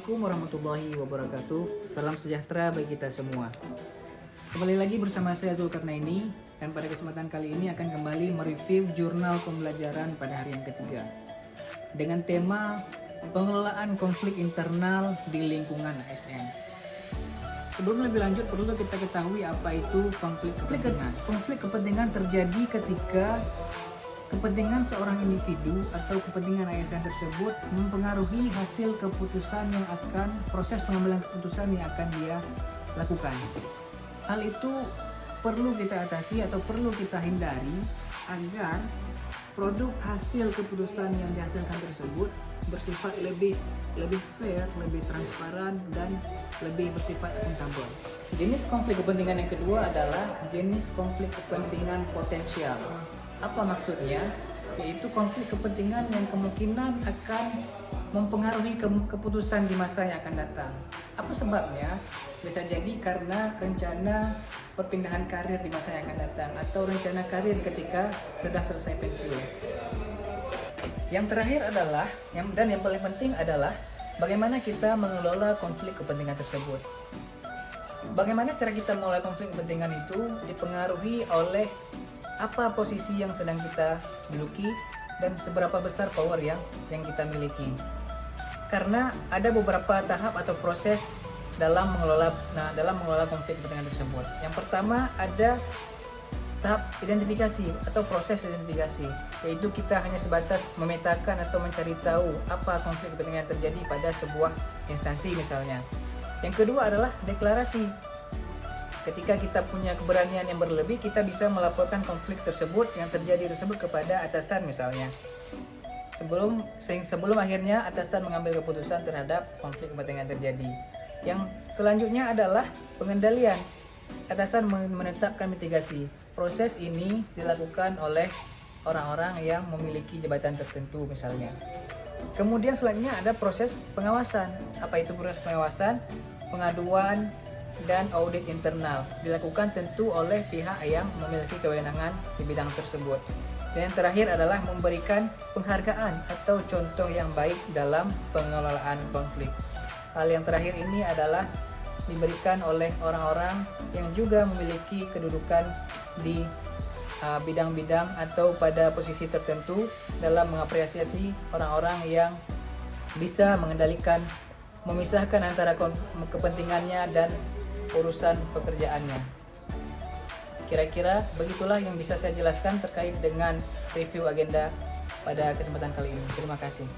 Assalamualaikum warahmatullahi wabarakatuh. Salam sejahtera bagi kita semua. Kembali lagi bersama saya Zulkarnaini, dan pada kesempatan kali ini akan kembali mereview jurnal pembelajaran pada hari yang ketiga dengan tema pengelolaan konflik internal di lingkungan ASN. Sebelum lebih lanjut, perlu kita ketahui apa itu konflik kepentingan. Konflik kepentingan terjadi ketika kepentingan seorang individu atau kepentingan ASN tersebut mempengaruhi hasil keputusan yang akan proses pengambilan keputusan yang akan dia lakukan. Hal itu perlu kita atasi atau perlu kita hindari agar produk hasil keputusan yang dihasilkan tersebut bersifat lebih fair, lebih transparan, dan lebih bersifat akuntabel. Jenis konflik kepentingan yang kedua adalah jenis konflik kepentingan potensial. Apa maksudnya? Yaitu konflik kepentingan yang kemungkinan akan mempengaruhi keputusan di masa yang akan datang. Apa sebabnya? Bisa jadi karena rencana perpindahan karir di masa yang akan datang atau rencana karir ketika sudah selesai pensiun. Yang terakhir adalah, dan yang paling penting adalah bagaimana kita mengelola konflik kepentingan tersebut. Bagaimana cara kita mengelola konflik kepentingan itu dipengaruhi oleh apa posisi yang sedang kita duduki dan seberapa besar power yang kita miliki. Karena ada beberapa tahap atau proses dalam mengelola konflik kepentingan tersebut. Yang pertama ada tahap identifikasi atau proses identifikasi, yaitu kita hanya sebatas memetakan atau mencari tahu apa konflik kepentingan yang terjadi pada sebuah instansi misalnya. Yang kedua adalah deklarasi. Ketika kita punya keberanian yang berlebih, kita bisa melaporkan konflik tersebut yang terjadi tersebut kepada atasan misalnya. Sebelum akhirnya atasan mengambil keputusan terhadap konflik kepentingan yang terjadi. Yang selanjutnya adalah pengendalian. Atasan menetapkan mitigasi. Proses ini dilakukan oleh orang-orang yang memiliki jabatan tertentu misalnya. Kemudian selanjutnya ada proses pengawasan. Apa itu proses pengawasan? Pengaduan dan audit internal dilakukan tentu oleh pihak yang memiliki kewenangan di bidang tersebut. Dan yang terakhir adalah memberikan penghargaan atau contoh yang baik dalam pengelolaan konflik. Hal yang terakhir ini adalah diberikan oleh orang-orang yang juga memiliki kedudukan di bidang-bidang atau pada posisi tertentu dalam mengapresiasi orang-orang yang bisa mengendalikan, memisahkan antara kepentingannya dan urusan pekerjaannya. Kira-kira begitulah yang bisa saya jelaskan terkait dengan review agenda pada kesempatan kali ini. Terima kasih.